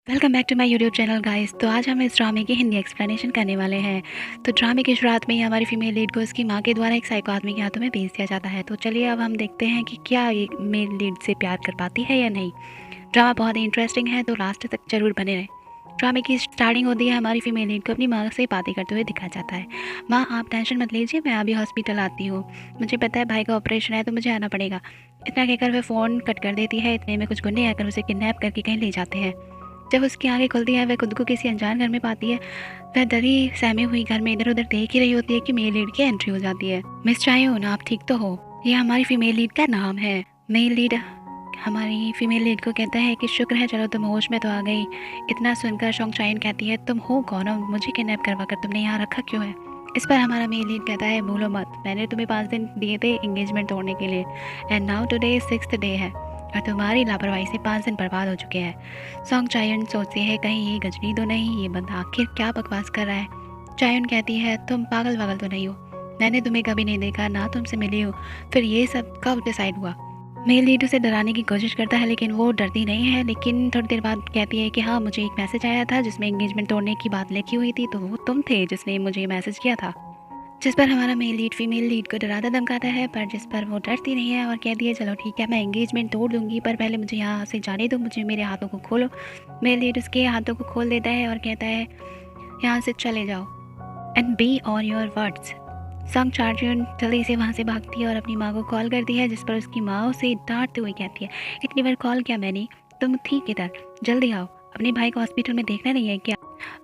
Welcome back to my YouTube channel guys. तो आज हम इस ड्रामे की हिंदी एक्सप्लेनेशन करने वाले हैं। तो ड्रामे की शुरुआत में ही हमारी फीमेल लीड को उसकी माँ के द्वारा एक साइको आदमी के हाथों में भेज दिया जाता है। तो चलिए अब हम देखते हैं कि क्या ये मेल लीड से प्यार कर पाती है या नहीं। ड्रामा बहुत ही इंटरेस्टिंग है, तो लास्ट तक जरूर बने रहें। ड्रामे की स्टार्टिंग होती है, हमारी फीमेल लीड को अपनी माँ से बातें करते हुए दिखाया जाता है। माँ, आप टेंशन मत लीजिए, मैं अभी हॉस्पिटल आती हूँ। मुझे पता है भाई का ऑपरेशन है तो मुझे आना पड़ेगा। इतना कहकर वह फ़ोन कट कर देती है। इतने में कुछ गुंडे आकर उसे किडनैप करके कहीं ले जाते हैं। जब उसकी आंखें खुलती हैं, वह खुद को किसी अनजान घर में पाती है। वह डरी सहमी हुई घर में इधर उधर देख ही रही होती है कि मेल लीड की एंट्री हो जाती है। मिस चायोन, आप ठीक तो हो? ये हमारी फीमेल लीड का नाम है। मेल लीड हमारी फीमेल लीड को कहता है कि शुक्र है, चलो तुम होश में तो आ गई। इतना सुनकर शोंग चायन कहती है, तुम हो कौन हो? मुझे किडनैप करवा कर तुमने यहाँ रखा क्यों है? इस पर हमारा मेल लीड कहता है, भूलो मत, मैंने तुम्हें 5 दिन दिए थे एंगेजमेंट तोड़ने के लिए, and now today 6th day है और तुम्हारी लापरवाही से 5 दिन बर्बाद हो चुके हैं। सॉन्ग चायन सोचती है, कहीं ये गजनी तो नहीं, ये बंदा आखिर क्या बकवास कर रहा है। चायन कहती है, तुम पागल वागल तो नहीं हो? मैंने तुम्हें कभी नहीं देखा, ना तुमसे मिली हो, फिर ये सब कब डिसाइड हुआ? मेल लीड उसे डराने की कोशिश करता है, लेकिन वो डरती नहीं है। लेकिन थोड़ी देर बाद कहती है कि हाँ, मुझे एक मैसेज आया था जिसमें एंगेजमेंट तोड़ने की बात लिखी हुई थी, तो वो तुम थे जिसने मुझे मैसेज किया था। जिस पर हमारा मेल लीड फीमेल लीड को डराता धमकाता है, पर जिस पर वो डरती नहीं है और कहती है, चलो ठीक है, मैं एंगेजमेंट तोड़ दूंगी, पर पहले मुझे यहाँ से जाने दो, मुझे मेरे हाथों को खोलो। मेल लीड उसके हाथों को खोल देता है और कहता है, यहाँ से चले जाओ and be on your words. संग चार्जन जल्दी से वहाँ से भागती है और अपनी माँ को कॉल करती है, जिस पर उसकी माँ उसे डांटते हुए कहती है, इतनी बार कॉल किया मैंने, तुम थी किधर? जल्दी आओ, अपने भाई को हॉस्पिटल में देखना नहीं है क्या?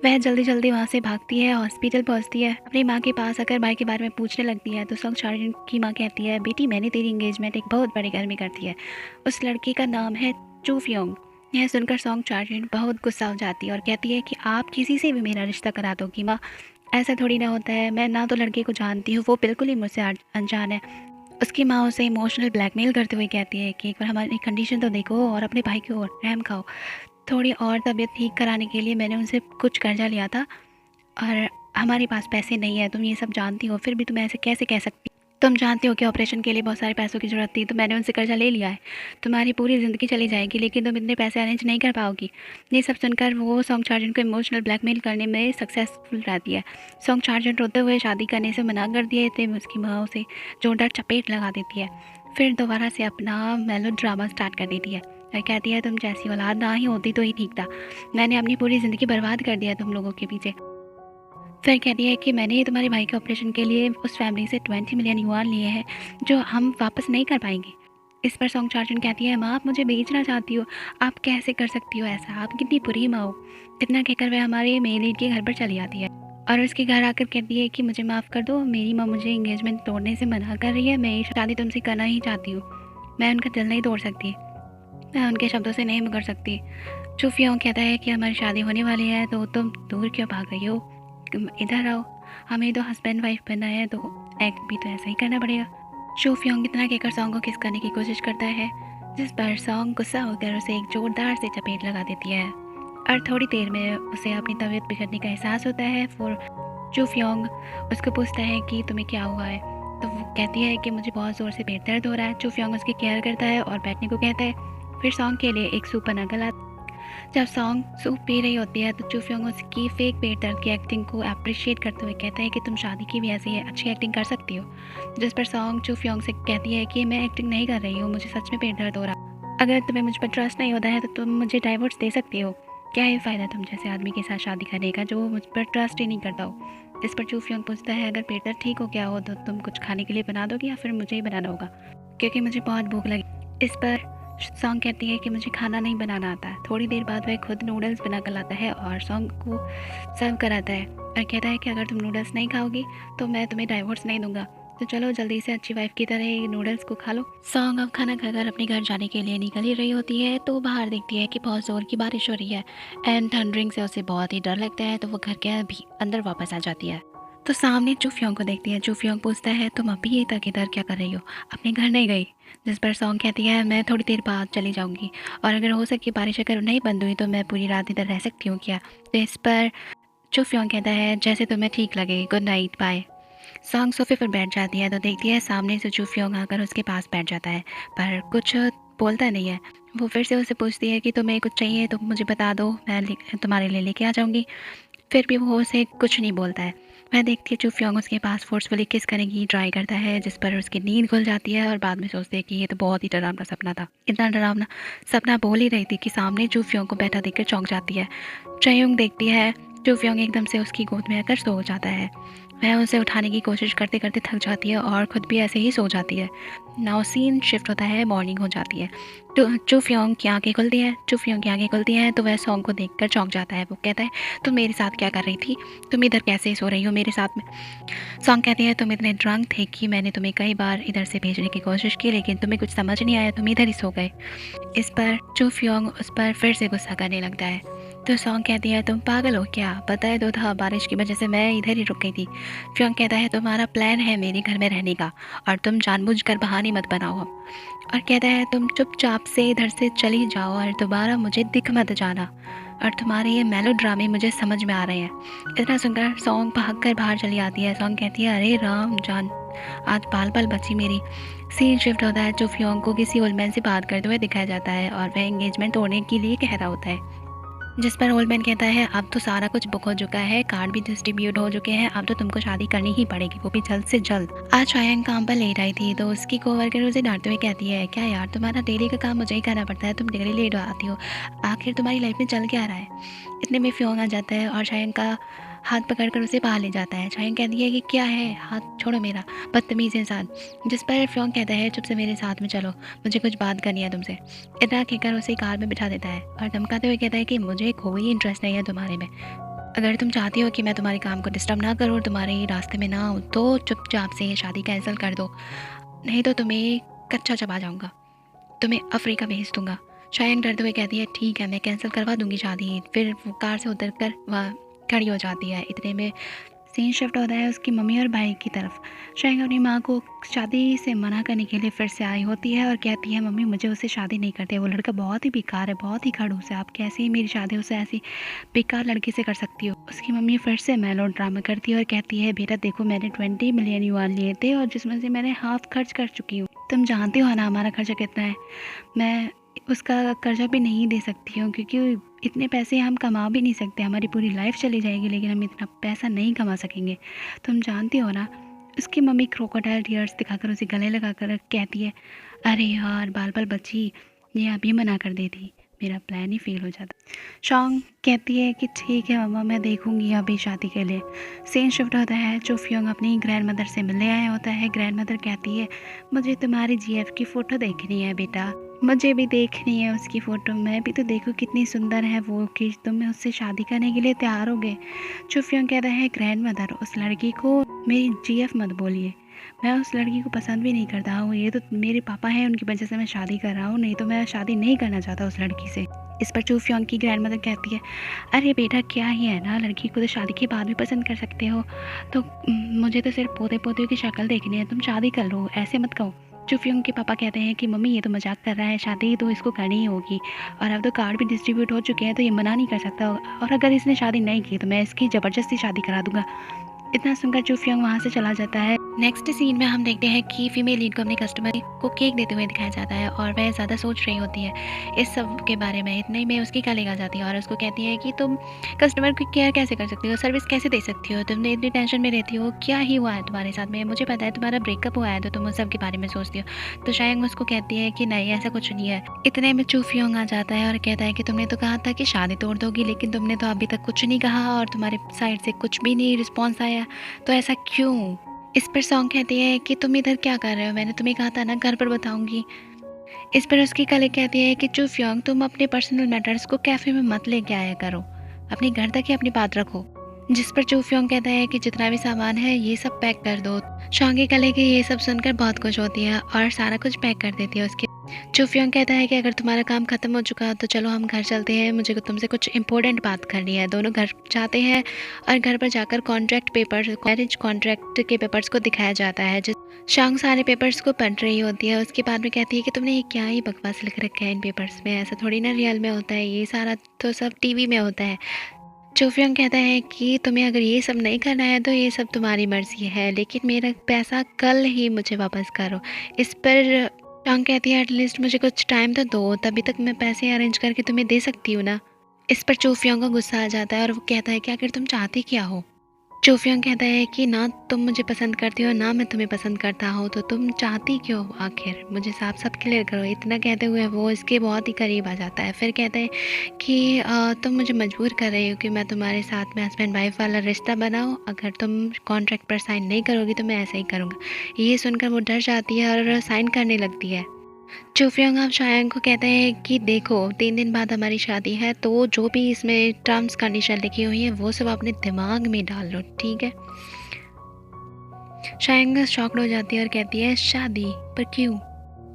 वह जल्दी जल्दी वहाँ से भागती है, हॉस्पिटल पहुँचती है, अपनी माँ के पास आकर भाई के बारे में पूछने लगती है। तो संग चार्जन की माँ कहती है, बेटी मैंने तेरी एंगेजमेंट एक बहुत बड़े घर में कर दी है, उस लड़के का नाम है चू फ्योंग। यह सुनकर सॉन्ग चार्जन बहुत गुस्सा हो जाती है और कहती है कि आप किसी से भी मेरा रिश्ता करा दो कि माँ, ऐसा थोड़ी ना होता है, मैं ना तो लड़के को जानती हूँ, वो बिल्कुल ही मुझसे अनजान है। उसकी माँ उसे इमोशनल ब्लैकमेल करते हुए कहती है कि एक बार हमारी कंडीशन तो देखो और अपने भाई की ओर रहम खाओ। थोड़ी और तबीयत ठीक कराने के लिए मैंने उनसे कुछ कर्जा लिया था और हमारे पास पैसे नहीं है, तुम ये सब जानती हो, फिर भी तुम ऐसे कैसे कह सकती? तुम जानती हो कि ऑपरेशन के लिए बहुत सारे पैसों की ज़रूरत थी, तो मैंने उनसे कर्जा ले लिया है। तुम्हारी पूरी ज़िंदगी चली जाएगी, लेकिन तुम इतने पैसे अरेंज नहीं कर पाओगी। ये सब सुनकर वो सॉन्ग चार्जन को इमोशनल ब्लैकमेल करने में सक्सेसफुल रहती है। सॉन्ग चार्जन रोते हुए शादी करने से मना कर दिए थे, उसकी माँ उसे जोरदार चपेट लगा देती है। फिर दोबारा से अपना मेलो ड्रामा स्टार्ट कर देती है और कहती है, तुम जैसी औलाद ना ही होती तो ही ठीक था, मैंने अपनी पूरी ज़िंदगी बर्बाद कर दिया तुम लोगों के पीछे। फिर कहती है कि मैंने तुम्हारे भाई के ऑपरेशन के लिए उस फैमिली से 20 मिलियन युआन लिए हैं, जो हम वापस नहीं कर पाएंगे। इस पर सॉन्ग चार्जन कहती है, माँ आप मुझे बेचना चाहती हो, आप कैसे कर सकती हो ऐसा, आप कितनी बुरी माँ हो। इतना कहकर वह हमारे मेल लीड के घर पर चली आती है और उसके घर आकर कहती है कि मुझे माफ़ कर दो, मेरी माँ मुझे एंगेजमेंट तोड़ने से मना कर रही है, मैं ये शादी तुमसे करना ही चाहती हूँ। मैं उनका दिल नहीं तोड़ सकती, मैं उनके शब्दों से नहीं मुकर सकती। चुफियों कहता है कि हमारी शादी होने वाली है, तो तुम दूर क्यों भाग रही हो? इधर आओ, हमें तो हस्बैंड वाइफ बनना है, तो एक्ट भी तो ऐसा ही करना पड़ेगा। चुफियोंग इतना कहकर सॉन्ग को किस करने की कोशिश करता है, जिस पर सॉन्ग गुस्सा होकर उसे एक जोरदार से चपेट लगा देती है और थोड़ी देर में उसे अपनी तबीयत बिगड़ने का एहसास होता है। फिर चुफियोंग उसको पूछता है कि तुम्हें क्या हुआ है, तो वो कहती है कि मुझे बहुत ज़ोर से पेट दर्द हो रहा है। चुफियोंग उसकी केयर करता है और बैठने को कहता है। फिर सॉन्ग के लिए एक सूप बनाकर लाता। जब सॉन्ग सूप पी रही होती है, तो चुफियोंग उसकी फेक पेट दर्द की एक्टिंग को अप्रिशिएट करते हुए कहता है कि तुम शादी की भी ऐसी अच्छी एक्टिंग कर सकती हो। जिस पर सॉन्ग चुफियोंग से कहती है कि मैं एक्टिंग नहीं कर रही हूँ, मुझे सच में पेट दर्द हो रहा। अगर तुम्हें मुझ पर ट्रस्ट नहीं होता है तो तुम मुझे डाइवोर्स दे सकती हो। क्या ये फ़ायदा तुम जैसे आदमी के साथ शादी करने का जो मुझ पर ट्रस्ट ही नहीं करता हो? इस पर चुफियोंग पूछता है, अगर पेट दर्द ठीक हो गया हो तो तुम कुछ खाने के लिए बना दोगी या फिर मुझे ही बनाना होगा, क्योंकि मुझे बहुत भूख लगी। इस पर सॉन्ग कहती है कि मुझे खाना नहीं बनाना आता है। थोड़ी देर बाद वह खुद नूडल्स बना कर लाता है और सॉन्ग को सर्व कराता है और कहता है कि अगर तुम नूडल्स नहीं खाओगी तो मैं तुम्हें डाइवोर्स नहीं दूंगा, तो चलो जल्दी से अच्छी वाइफ की तरह ये नूडल्स को खा लो। सॉन्ग अब खाना खाकर अपने घर जाने के लिए निकल ही रही होती है, तो बाहर देखती है कि बहुत ज़ोर की बारिश हो रही है एंड थंडरिंग से उसे बहुत ही डर लगता है, तो वो घर के भी अंदर वापस आ जाती है। तो सामने चुफियोंग को देखती है। चुफियोंग पूछता है, तुम अभी तक इधर क्या कर रही हो, अपने घर नहीं गई? जिस पर सॉन्ग कहती है, मैं थोड़ी देर बाद चली जाऊंगी और अगर हो सके बारिश अगर नहीं बंद हुई तो मैं पूरी रात इधर रह सकती हूँ क्या? तो इस पर चुफियोंग कहता है, जैसे तुम्हें ठीक लगे, गुड नाइट, बाय। सॉन्ग सोफे पर बैठ जाती है तो देखती है सामने से चुफियोंग आकर उसके पास बैठ जाता है, पर कुछ बोलता नहीं है। वो फिर से उससे पूछती है कि तुम्हें कुछ चाहिए तो मुझे बता दो, मैं तुम्हारे लिए लेके आ जाऊँगी। फिर भी वो उसे कुछ नहीं बोलता है। वह देखती है चू फ्योंग उसके पास फोर्सफुली किस करने की ट्राई करता है, जिस पर उसकी नींद खुल जाती है और बाद में सोचती है कि ये तो बहुत ही डरावना सपना था। इतना डरावना सपना बोल ही रही थी कि सामने चू फ्योंग को बैठा देखकर चौंक जाती है। चयुंग देखती है चू फ्योंग एकदम से उसकी गोद में आकर सो जाता है। वह उसे उठाने की कोशिश करते करते थक जाती है और खुद भी ऐसे ही सो जाती है। नाउ सीन शिफ्ट होता है, मॉर्निंग हो जाती है। चू फ्योंग की आंखें खुलती हैं। चू फ्योंग की आंखें खुलती हैं तो वह सॉन्ग को देखकर चौंक जाता है। वो कहता है, तुम मेरे साथ क्या कर रही थी? तुम इधर कैसे सो रही हो मेरे साथ में? सॉन्ग कहती है, तुम इतने ड्रंक थे कि मैंने तुम्हें कई बार इधर से भेजने की कोशिश की, लेकिन तुम्हें कुछ समझ नहीं आया, तुम इधर ही सो गए। इस पर चू फ्योंग उस पर फिर से गुस्सा करने लगता है। तो सॉन्ग कहती है, तुम पागल हो क्या? पता है तो था, बारिश की वजह से मैं इधर ही रुक गई थी। फ्योंग कहता है, तुम्हारा प्लान है मेरे घर में रहने का और तुम जानबूझकर बहाने मत बनाओ अब। और कहता है, तुम चुपचाप से इधर से चली जाओ और दोबारा मुझे दिख मत जाना। और तुम्हारे ये मेलोड्रामे मुझे समझ में आ रहे हैं। इतना सुनकर सॉन्ग भाग कर बाहर चली आती है। सॉन्ग कहती है, अरे राम जान, आज पाल पाल बची मेरी। सीन शिफ्ट होता है। जो फ्योंग को किसी ओल्ड मैन से बात करते हुए दिखाया जाता है और वह एंगेजमेंट तोड़ने के लिए कह रहा होता है। जिस पर ओल्ड मैन कहता है, अब तो सारा कुछ बुक हो चुका है, कार्ड भी डिस्ट्रीब्यूट हो चुके हैं, अब तो तुमको शादी करनी ही पड़ेगी, वो भी जल्द से जल्द। आज शायंग काम पर लेट आई थी तो उसकी कोवर्कर उसे डांटते हुए कहती है, क्या यार, तुम्हारा डेली का काम मुझे ही करना पड़ता है, तुम डेली लेट आती हो, आखिर तुम्हारी लाइफ में चल क्या रहा है? इतने में फ्योंग आ जाता है और शायंग का हाथ पकड़कर उसे बाहर ले जाता है। शायंग कहती है कि क्या है, हाथ छोड़ो मेरा, बदतमीज़ इंसान। जिस पर फ्योंग कहता है, चुप से मेरे साथ में चलो, मुझे कुछ बात करनी है तुमसे। इतना कहकर उसे कार में बिठा देता है और धमकाते हुए कहता है कि मुझे कोई इंटरेस्ट नहीं है तुम्हारे में। अगर तुम चाहती हो कि मैं तुम्हारे काम को डिस्टर्ब ना करूँ, तुम्हारे रास्ते में ना आऊँ, तो चुपचाप से ये शादी कैंसिल कर दो, नहीं तो तुम्हें कच्चा चबा जाऊँगा, तुम्हें अफ्रीका भेज दूँगा। शायंग डरते हुए कहती है, ठीक है, मैं कैंसिल करवा दूँगी शादी। फिर वो कार से उतर कर वह खड़ी हो जाती है। इतने में सीन शिफ्ट होता है उसकी मम्मी और भाई की तरफ। शायंग अपनी माँ को शादी से मना करने के लिए फिर से आई होती है और कहती है, मम्मी मुझे उससे शादी नहीं करते, वो लड़का बहुत ही बेकार है, बहुत ही खड़ूस है, आप कैसे ही मेरी शादी उससे ऐसी बेकार लड़के से कर सकती हो? उसकी मम्मी फिर से मेलो ड्रामा करती है और कहती है, बेटा देखो, मैंने 20 मिलियन युआन लिए थे और जिसमें से मैंने हाफ खर्च कर चुकी हूँ, तुम जानते हो ना हमारा खर्चा कितना है, मैं उसका कर्जा भी नहीं दे सकती हूँ क्योंकि इतने पैसे हम कमा भी नहीं सकते, हमारी पूरी लाइफ चली जाएगी लेकिन हम इतना पैसा नहीं कमा सकेंगे, तुम जानती हो ना। उसकी मम्मी क्रोकोडाइल टीयर्स दिखाकर उसे गले लगाकर कहती है, अरे यार बाल बाल बच्ची, ये अभी मना कर देती, मेरा प्लान ही फेल हो जाता। शॉन्ग कहती है कि ठीक है मम्मा, मैं देखूंगी अभी शादी के लिए। सीन शिफ्ट होता है। चो फ्योंग अपनी ग्रैंड मदर से मिलने आया होता है। ग्रैंड मदर कहती है, मुझे तुम्हारी जीएफ की फ़ोटो देखनी है बेटा, मुझे भी देखनी है उसकी फ़ोटो, मैं भी तो देखूँ कितनी सुंदर है वो कि तुम उससे शादी करने के लिए तैयार हो गए। चो फ्योंग कहता है, ग्रैंड मदर, उस लड़की को मेरी जीएफ मत बोलिए, मैं उस लड़की को पसंद भी नहीं करता हूँ, ये तो मेरे पापा हैं, उनकी वजह से मैं शादी कर रहा हूँ, नहीं तो मैं शादी नहीं करना चाहता उस लड़की से। इस पर चू फ्योंग की ग्रैंड मदर कहती है, अरे बेटा क्या ही है ना, लड़की को तो शादी के बाद भी पसंद कर सकते हो, तो मुझे तो सिर्फ पोते पोतियों की शक्ल देखनी है, तुम शादी कर लो, ऐसे मत कहो। चू फ्योंग के पापा कहते हैं कि मम्मी ये तो मजाक कर रहा है, शादी तो इसको करनी ही होगी और अब तो कार्ड भी डिस्ट्रीब्यूट हो चुके हैं तो ये मना नहीं कर सकता, और अगर इसने शादी नहीं की तो मैं इसकी ज़बरदस्ती शादी करा दूंगा। इतना सुनकर चू फ्योंग वहाँ से चला जाता है। नेक्स्ट सीन में हम देखते हैं कि फीमेल लीड को अपने कस्टमर को केक देते हुए दिखाया जाता है और वह ज़्यादा सोच रही होती है इस सब के बारे में। इतने में उसकी कलीग आ जाती है और उसको कहती है कि तुम कस्टमर की केयर कैसे कर सकती हो, सर्विस कैसे दे सकती हो, तुम इतनी टेंशन में रहती हो, क्या ही हुआ है तुम्हारे साथ में, मुझे पता है तुम्हारा ब्रेकअप हुआ है तो तुम उस सब के बारे में सोचती हो। तो शायद उसको कहती है कि नहीं ऐसा कुछ नहीं है। इतने में चू फ्योंग आ जाता है और कहता है कि तुमने तो कहा था कि शादी तोड़ दोगी, लेकिन तुमने तो अभी तक कुछ नहीं कहा और तुम्हारे साइड से कुछ भी नहीं रिस्पॉन्स आया, तो ऐसा क्यों? इस पर सॉन्ग कहती है कि तुम इधर क्या कर रहे हो, मैंने तुम्हें कहा था ना घर पर बताऊंगी। इस पर उसकी कलीग कहती है कि चू फ्योंग, तुम अपने पर्सनल मैटर्स को कैफ़े में मत लेके आया करो, अपने घर तक ही अपनी बात रखो। जिस पर चू फ्योंग कहता है कि जितना भी सामान है ये सब पैक कर दो। शॉन्ग की कलीग ये सब सुनकर बहुत खुश होती है और सारा कुछ पैक कर देती है उसके। चू फ्योंग कहता है कि अगर तुम्हारा काम खत्म हो चुका तो चलो हम घर चलते हैं, मुझे तुमसे कुछ इंपॉर्टेंट बात करनी है। दोनों घर जाते हैं और घर पर जाकर कॉन्ट्रैक्ट पेपर्स, मैरिज कॉन्ट्रैक्ट के पेपर्स को दिखाया जाता है। शांग सारे पेपर्स को पढ़ रही होती है, उसके बाद में कहती है कि तुमने ये क्या ही बकवास लिख रखा है इन पेपर्स में, ऐसा थोड़ी ना रियल में होता है, ये सारा तो सब टीवी में होता है। चू फ्योंग कहता है कि तुम्हें अगर ये सब नहीं करना है तो ये सब तुम्हारी मर्जी है, लेकिन मेरा पैसा कल ही मुझे वापस करो। इस पर चांग कहती है एटलीस्ट मुझे कुछ टाइम तो दो, तभी तक मैं पैसे अरेंज करके तुम्हें दे सकती हूँ ना। इस पर चोफियोंग को गुस्सा आ जाता है और वो कहता है कि आखिर तुम चाहती क्या हो। चोफियोंग कहता है कि ना तुम मुझे पसंद करती हो ना मैं तुम्हें पसंद करता हूँ, तो तुम चाहती क्यों हो आखिर, मुझे साफ साफ क्लियर करो। इतना कहते हुए वो इसके बहुत ही करीब आ जाता है। फिर कहते हैं कि तुम मुझे मजबूर कर रही हो कि मैं तुम्हारे साथ में हस्बैंड वाइफ वाला रिश्ता बनाऊँ, अगर तुम कॉन्ट्रैक्ट पर साइन नहीं करोगी तो मैं ऐसा ही करूँगा। ये सुनकर वो डर जाती है और साइन करने लगती है। चुफियांग अब शायांग को कहते हैं कि देखो 3 दिन बाद हमारी शादी है, तो जो भी इसमें टर्म्स कंडीशन लिखी हुई है वो सब अपने दिमाग में डाल लो, ठीक है। शायांग शॉक्ड हो जाती है और कहती है शादी पर क्यों।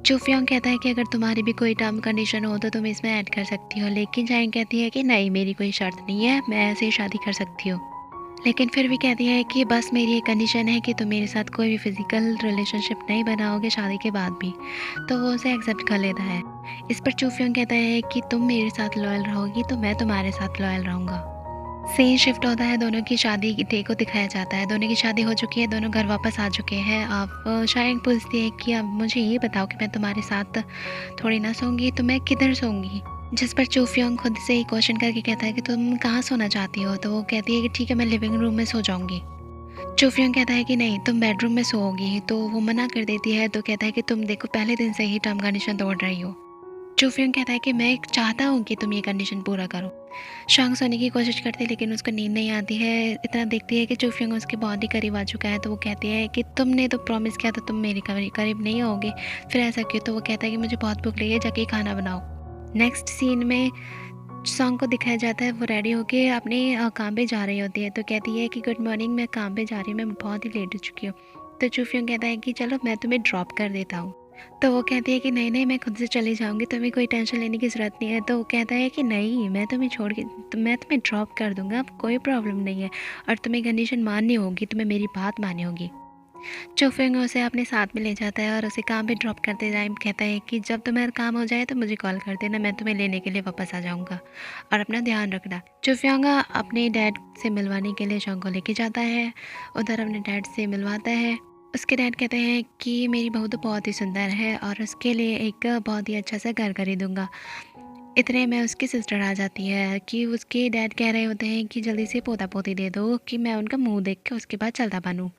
चुफियांग कहता है कि अगर तुम्हारी भी कोई टर्म कंडीशन हो तो तुम इसमें ऐड कर सकती हो, लेकिन शायांग कहती है कि नहीं मेरी कोई शर्त नहीं है, मैं ऐसे ही शादी कर सकती हूँ। लेकिन फिर भी कहती है कि बस मेरी एक कंडीशन है कि तुम मेरे साथ कोई भी फिजिकल रिलेशनशिप नहीं बनाओगे शादी के बाद भी। तो वो उसे एक्सेप्ट कर लेता है। इस पर चूफियोंग कहता है कि तुम मेरे साथ लॉयल रहोगी तो मैं तुम्हारे साथ लॉयल रहूँगा। सीन शिफ्ट होता है, दोनों की शादी की डे को दिखाया जाता है। दोनों की शादी हो चुकी है, दोनों घर वापस आ चुके हैं। अब शायद पूछती है कि अब मुझे ये बताओ कि मैं तुम्हारे साथ थोड़ी ना सोऊंगी तो मैं किधर सोऊंगी। जिस पर चूफियोंग खुद से ही क्वेश्चन करके कहता है कि तुम कहाँ सोना चाहती हो। तो वो कहती है कि ठीक है मैं लिविंग रूम में सो जाऊंगी। चूफियोंग कहता है कि नहीं तुम बेडरूम में सोओगी, तो वो मना कर देती है। तो कहता है कि तुम देखो पहले दिन से ही टर्म कंडीशन तोड़ रही हो। चूफियोंग कहता है कि मैं चाहता हूँ कि तुम ये कंडीशन पूरा करो। शांग सोने की कोशिश करती है लेकिन उसको नींद नहीं आती है। इतना देखती है कि चूफियोंग उसके बहुत ही करीब आ चुका है। तो वो कहती है कि तुमने तो प्रॉमिस किया था तुम मेरे करीब नहीं होगे, फिर ऐसा क्यों। तो वो कहता है कि मुझे बहुत भूख लगी है, जाके खाना बनाओ। नेक्स्ट सीन में सॉन्ग को दिखाया जाता है, वो रेडी होके अपने काम पे जा रही होती है। तो कहती है कि गुड मॉर्निंग, मैं काम पे जा रही हूँ, मैं बहुत ही लेट हो चुकी हूँ। तो चूफियोंग कहता है कि चलो मैं तुम्हें ड्रॉप कर देता हूँ। तो वो कहती है कि नहीं नहीं मैं खुद से चली जाऊँगी, तुम्हें कोई टेंशन लेने की ज़रूरत नहीं है। तो वो कहता है कि नहीं मैं तुम्हें छोड़ के तो मैं तुम्हें ड्रॉप कर दूँगा, अब कोई प्रॉब्लम नहीं है, और तुम्हें कंडीशन माननी होगी, तुम्हें मेरी बात माननी होगी। चुफिंग उसे अपने साथ में ले जाता है और उसे काम पे ड्रॉप करते टाइम कहता है कि जब तुम्हारा काम हो जाए तो मुझे कॉल कर देना, मैं तुम्हें लेने के लिए वापस आ जाऊंगा, और अपना ध्यान रखना। चुफियांग अपने डैड से मिलवाने के लिए शॉन्ग को लेके जाता है, उधर अपने डैड से मिलवाता है। उसके डैड कहते हैं कि मेरी बहू तो बहुत ही सुंदर है और उसके लिए एक बहुत ही अच्छा सा घर खरीदूँगा। इतने में उसकी सिस्टर आ जाती है कि उसके डैड कह रहे होते हैं कि जल्दी से पोता पोती दे दो कि मैं उनका मुंह देख के उसके बाद चलता बनूँ।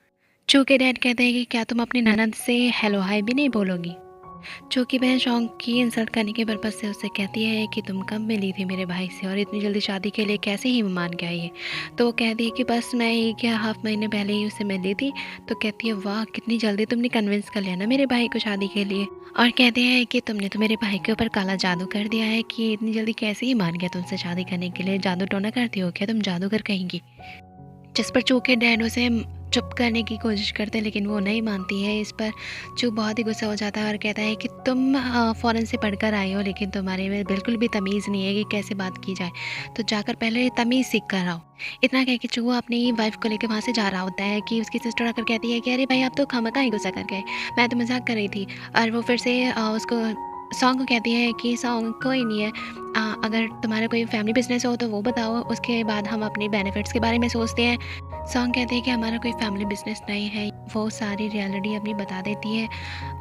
चू के डैड कहते हैं कि क्या तुम अपनी ननद से हेलो हाय भी नहीं बोलोगी। चू की बहन शौक की इंसल्ट करने के पर्पज से उससे कहती है कि तुम कब मिली थी मेरे भाई से और इतनी जल्दी शादी के लिए कैसे ही मान गया ये। तो वो कहती है कि बस मैं 1 या हाफ महीने पहले ही उससे मिली थी। तो कहती है वाह कितनी जल्दी तुमने कन्विंस कर लिया ना मेरे भाई को शादी के लिए। और कहते हैं कि तुमने तो मेरे भाई के ऊपर काला जादू कर दिया है कि इतनी जल्दी कैसे ही मान गया तुमसे शादी करने के लिए, जादू टोना करती हो क्या तुम, जादूगर कहेंगी। जिस पर चू के डैड उसे चुप करने की कोशिश करते हैं लेकिन वो नहीं मानती है। इस पर चू बहुत ही गुस्सा हो जाता है और कहता है कि तुम फ़ौरन से पढ़कर आए हो लेकिन तुम्हारे में बिल्कुल भी तमीज़ नहीं है कि कैसे बात की जाए, तो जाकर पहले तमीज़ सीख कर आओ। इतना कह के चू अपनी वाइफ को लेकर वहाँ से जा रहा होता है कि उसकी सिस्टर आकर कहती है कि अरे भाई आप तो खामखा ही गुस्सा कर गए, मैं तो मजाक कर रही थी। और वो फिर से उसको सॉन्ग को कहती है कि सॉन्ग कोई नहीं है, अगर तुम्हारा कोई फैमिली बिजनेस हो तो वो बताओ, उसके बाद हम अपने बेनिफिट्स के बारे में सोचते हैं। सॉन्ग कहते हैं कि हमारा कोई फैमिली बिजनेस नहीं है। वो सारी रियलिटी अपनी बता देती है।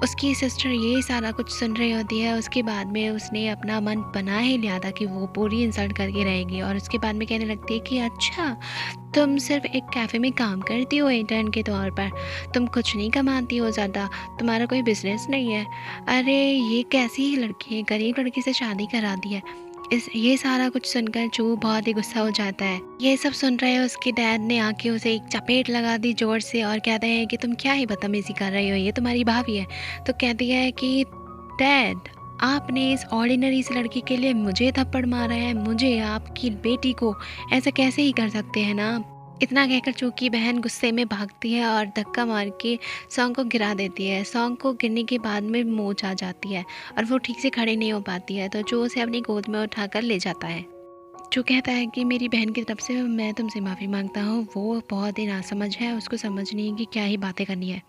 उसकी सिस्टर ये सारा कुछ सुन रही होती है। उसके बाद में उसने अपना मन बना ही लिया था कि वो पूरी इंसल्ट करके रहेगी, और उसके बाद में कहने लगती है कि अच्छा तुम सिर्फ एक कैफ़े में काम करती हो इंटर्न के तौर पर, तुम कुछ नहीं कमाती हो ज़्यादा, तुम्हारा कोई बिजनेस नहीं है। अरे ये कैसी ही लड़की है, गरीब लड़की से शादी करा दी है। ये सारा कुछ सुनकर चू बहुत ही गुस्सा हो जाता है। ये सब सुन रहे हो उसके डैड ने आके उसे एक चपेट लगा दी जोर से और कहते हैं कि तुम क्या ही बदतमीजी कर रही हो, ये तुम्हारी भाभी है। तो कहती है कि डैड आपने इस ऑर्डिनरी सी लड़की के लिए मुझे थप्पड़ मारा है, मुझे आपकी बेटी को, ऐसा कैसे ही कर सकते हैं ना। इतना कहकर चू की बहन गुस्से में भागती है और धक्का मार के सॉन्ग को गिरा देती है। सॉन्ग को गिरने के बाद में मोच आ जाती है और वो ठीक से खड़ी नहीं हो पाती है। तो चू उसे अपनी गोद में उठाकर ले जाता है। चू कहता है कि मेरी बहन की तरफ से मैं तुमसे माफ़ी मांगता हूँ, वो बहुत ही नासमझ है, उसको समझ नहीं है कि क्या ही बातें करनी है।